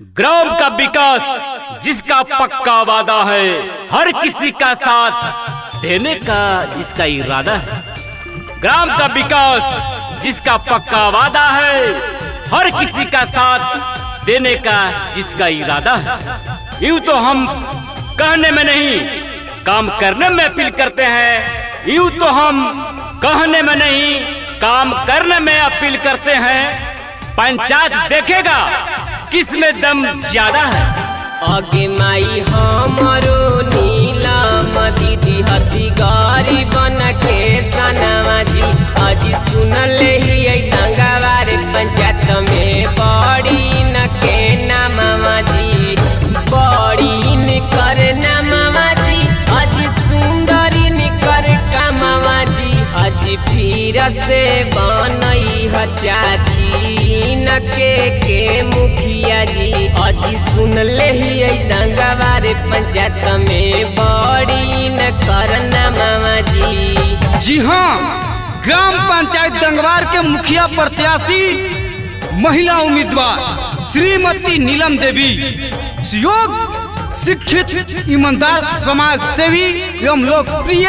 Gram का विकास जिसका पक्का वादा है, हर किसी का साथ देने का जिसका इरादा है। ग्राम का विकास जिसका पक्का वादा है, हर किसी का साथ देने का जिसका इरादा है। यूं तो हम कहने में नहीं काम करने में अपील करते हैं। यूं तो हम कहने में नहीं काम करने में अपील करते हैं। पंचायत देखेगा किसमें दम ज्यादा है। आगे माई हमारो नीलम दीदी हती गारी बन के सनवा जी आज सुनले ही दंगावारे पंचायत में बड़ी न के नामा जी बड़ी न कर नामा जी आज सुंदरी न कर कामा जी आज फिर से बनई ह चाची न के मुखिया जी आज सुन ले ही दंगावारे पंचायत में बड़ी न करना मामा जी। जी हाँ, ग्राम पंचायत दंगवार के मुखिया प्रत्याशी महिला उम्मीदवार श्रीमती नीलम देवी योग्य शिक्षित ईमानदार समाज सेवी एवं लोकप्रिय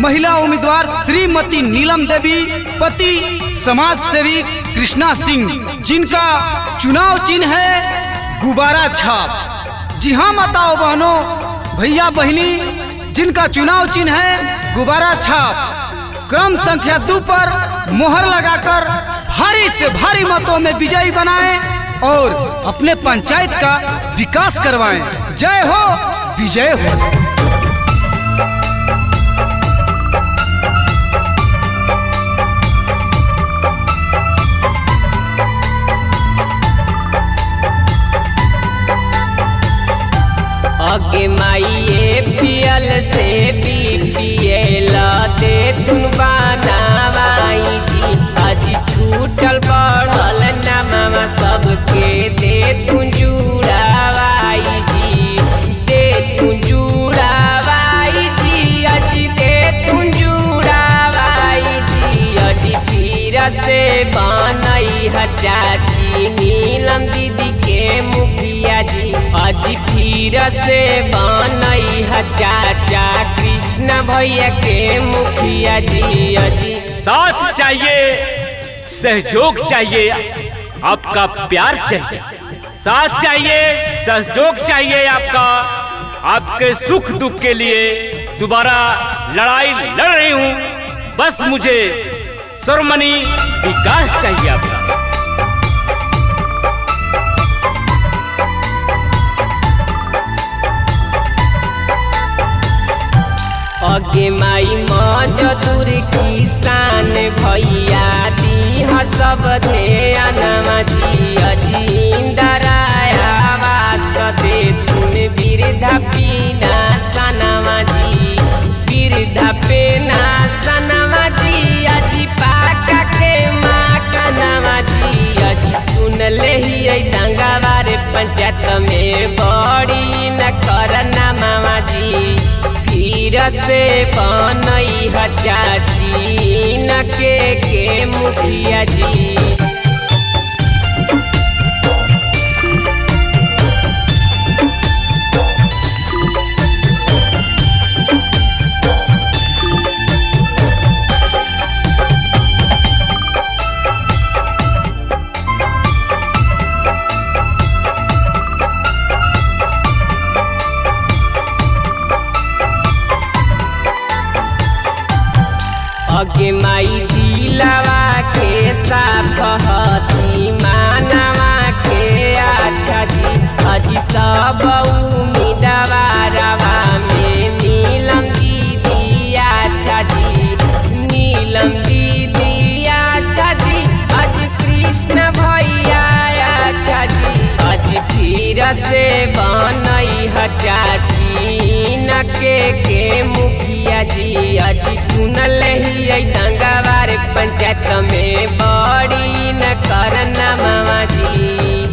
महिला उम्मीदवार श्रीमती नीलम देवी पति समाज सेवी कृष्णा सिंह जिनका चुनाव चिन्ह है गुब्बारा छाप। जी हाँ माताओं बहनों भैया बहनी, जिनका चुनाव चिन्ह है गुब्बारा छाप क्रम संख्या 2 पर मोहर लगाकर भारी से भारी मतों में विजयी बनाएं और अपने पंचायत का विकास करवाएं। जय हो, विजय हो। आगे माई APL से BPL दे तुम बनावाई जी आज छूटल बढ़ल नामा सबके दे तुम जुड़ावाई जी दे तुम जुड़ावाई जी आज दे तुम जुड़ावाई जी आज फिर से बनई ह चाची नीलम दीदी के मुखिया जी आज फिर से बनई ह चाचा कृष्ण भैया के मुखिया जी। अजी साथ चाहिए, सहयोग चाहिए, आपका प्यार चाहिए। साथ चाहिए, सहयोग चाहिए आपका। आपके सुख दुख के लिए दोबारा लड़ाई लड़ रही हूँ। बस मुझे सर्वमनी विकास चाहिए आपका। आगे माई मजदूर किसान भैया दी सब ध्यानमा जी अजी इंदराया आवास दे तुम वृद्धा पीना सनमा जी वृद्धा पेना सनमा जी अजी पाका के माँ कनमा जी अजी सुन ले ही दंगावारे पंचायत में बड़ी न करना मामा जी फिर से बनई ह चाची न के मुखिया जी। आगे माई दिलवा के साथ हती मानवा के अच्छा जी अजी सब उम्मीदवारवा में नीलम दीदी अच्छा जी नीलम दीदी अच्छा जी आज कृष्ण भैया अच्छा जी आज फिर से बनई ह चाची न के मुखिया जी अजी सुनल ही दंगावारे पंचायत में बड़ी न करना मामा जी।